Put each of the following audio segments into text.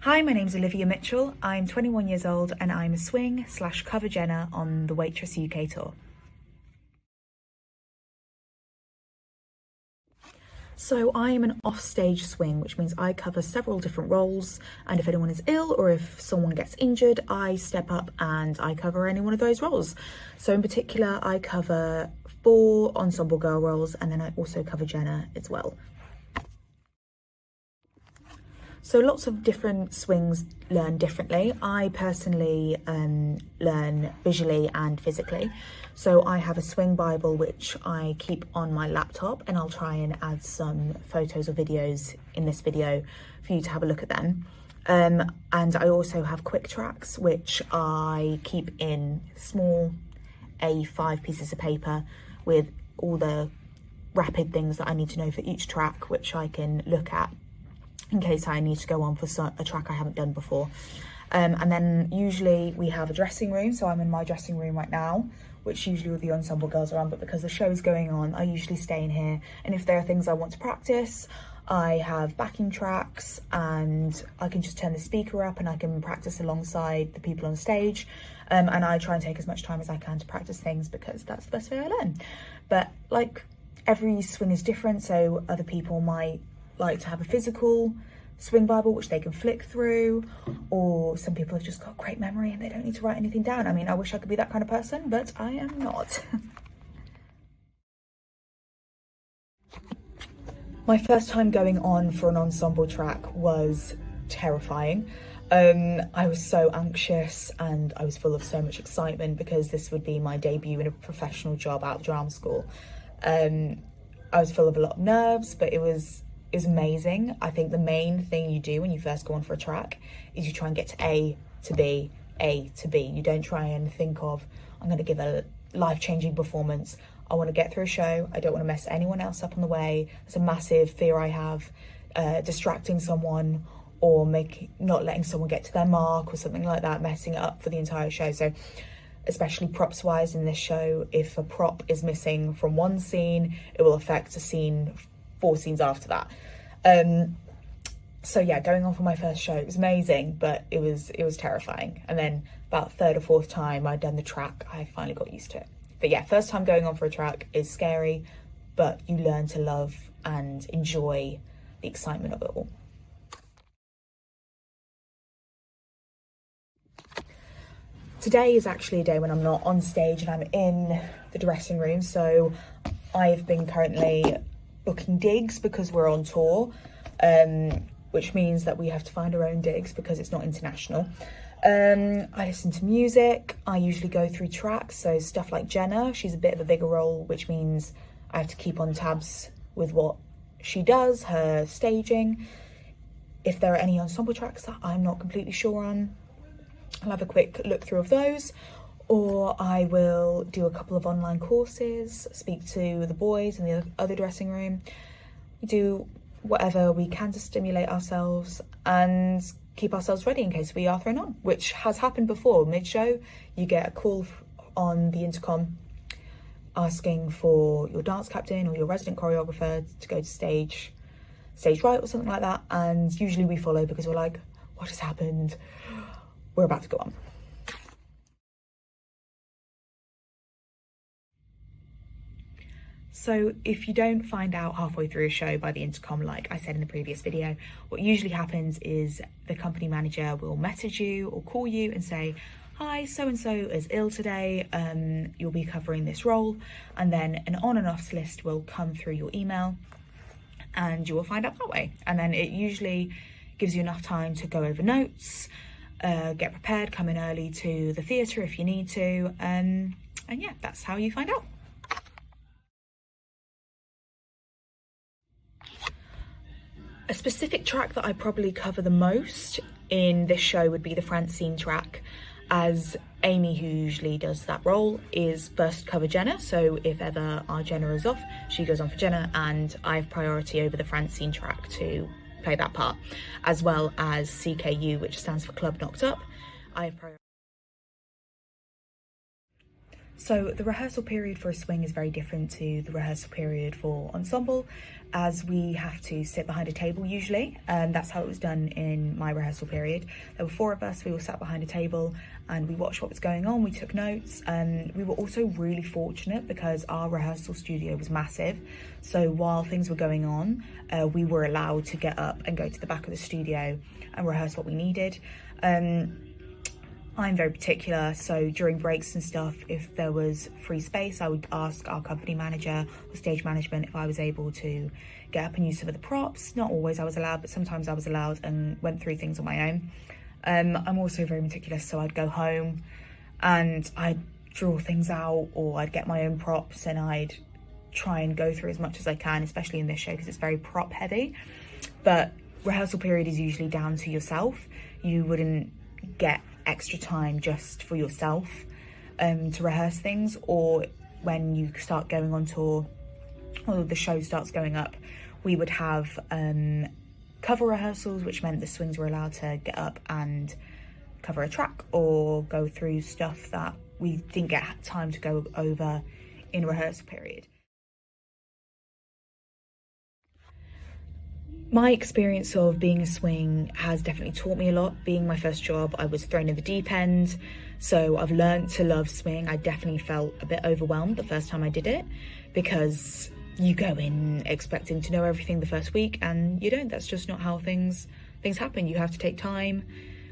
Hi, my name's Olivia Mitchell. I'm 21 years old and I'm a swing/cover Jenna on the Waitress UK tour. So I am an offstage swing, which means I cover several different roles, and if anyone is ill or if someone gets injured, I step up and I cover any one of those roles. So in particular, I cover 4 ensemble girl roles, and then I also cover Jenna as well. So lots of different swings learn differently. I personally learn visually and physically. So I have a swing Bible which I keep on my laptop, and I'll try and add some photos or videos in this video for you to have a look at them. And I also have quick tracks which I keep in small A5 pieces of paper with all the rapid things that I need to know for each track, which I can look at in case I need to go on for a track I haven't done before. And then usually we have a dressing room, so I'm in my dressing room right now, which usually all the ensemble girls are on, but because the show is going on, I usually stay in here. And if there are things I want to practice, I have backing tracks and I can just turn the speaker up and I can practice alongside the people on stage. And I try and take as much time as I can to practice things because that's the best way I learn. But like, every swing is different, so other people might like to have a physical swing Bible which they can flick through, or some people have just got great memory and they don't need to write anything down. I mean, I wish I could be that kind of person, but I am not. My first time going on for an ensemble track was terrifying. I was so anxious and I was full of so much excitement because this would be my debut in a professional job out of drama school. I was full of a lot of nerves, but it was amazing. I think the main thing you do when you first go on for a track is you try and get to A to B, A to B. You don't try and think of, I'm going to give a life-changing performance. I want to get through a show. I don't want to mess anyone else up on the way. It's a massive fear I have, distracting someone or not letting someone get to their mark or something like that, messing it up for the entire show. So especially props wise in this show, if a prop is missing from one scene, it will affect a scene 4 scenes after that. So yeah, going on for my first show, it was amazing, but it was terrifying. And then about 3rd or 4th time I'd done the track, I finally got used to it. But yeah, first time going on for a track is scary, but you learn to love and enjoy the excitement of it all. Today is actually a day when I'm not on stage and I'm in the dressing room, so I've been currently booking digs because we're on tour, which means that we have to find our own digs because it's not international. I listen to music. I usually go through tracks, so stuff like Jenna, she's a bit of a bigger role, which means I have to keep on tabs with what she does, her staging. If there are any ensemble tracks that I'm not completely sure on, I'll have a quick look through of those, or I will do a couple of online courses, speak to the boys in the other dressing room, do whatever we can to stimulate ourselves and keep ourselves ready in case we are thrown on, which has happened before. Mid-show, you get a call on the intercom asking for your dance captain or your resident choreographer to go to stage right or something like that, and usually we follow because we're like, what has happened? We're about to go on. So if you don't find out halfway through a show by the intercom, like I said in the previous video, what usually happens is the company manager will message you or call you and say, hi, so-and-so is ill today, you'll be covering this role, and then an on and offs list will come through your email and you will find out that way. And then it usually gives you enough time to go over notes, get prepared, come in early to the theatre if you need to, and yeah, that's how you find out. A specific track that I probably cover the most in this show would be the Francine track, as Amy, who usually does that role, is first cover Jenna, so if ever our Jenna is off, she goes on for Jenna, and I have priority over the Francine track to play that part, as well as CKU, which stands for Club Knocked Up. I have priority. So the rehearsal period for a swing is very different to the rehearsal period for ensemble, as we have to sit behind a table usually. That's how it was done in my rehearsal period. There were 4 of us, we all sat behind a table and we watched what was going on, we took notes. We were also really fortunate because our rehearsal studio was massive. So while things were going on, we were allowed to get up and go to the back of the studio and rehearse what we needed. I'm very particular, so during breaks and stuff, if there was free space, I would ask our company manager or stage management if I was able to get up and use some of the props. Not always I was allowed, but sometimes I was allowed and went through things on my own. I'm also very meticulous, so I'd go home and I'd draw things out, or I'd get my own props and I'd try and go through as much as I can, especially in this show because it's very prop heavy. But rehearsal period is usually down to yourself. You wouldn't get extra time just for yourself to rehearse things, or when you start going on tour or the show starts going up, we would have cover rehearsals, which meant the swings were allowed to get up and cover a track or go through stuff that we didn't get time to go over in rehearsal period. My experience of being a swing has definitely taught me a lot. Being my first job, I was thrown in the deep end, so I've learned to love swing. I definitely felt a bit overwhelmed the first time I did it because you go in expecting to know everything the first week and you don't. That's just not how things happen. You have to take time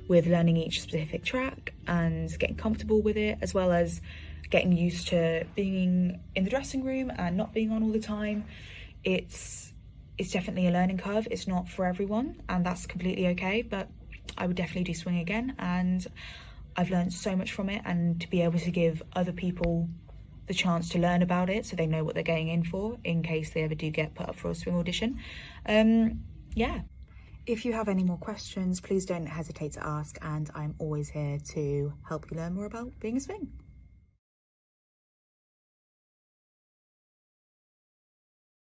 with learning each specific track and getting comfortable with it, as well as getting used to being in the dressing room and not being on all the time. It's definitely a learning curve. It's not for everyone, and that's completely okay, but I would definitely do swing again, and I've learned so much from it, and to be able to give other people the chance to learn about it so they know what they're going in for in case they ever do get put up for a swing audition. Yeah. If you have any more questions, please don't hesitate to ask, and I'm always here to help you learn more about being a swing.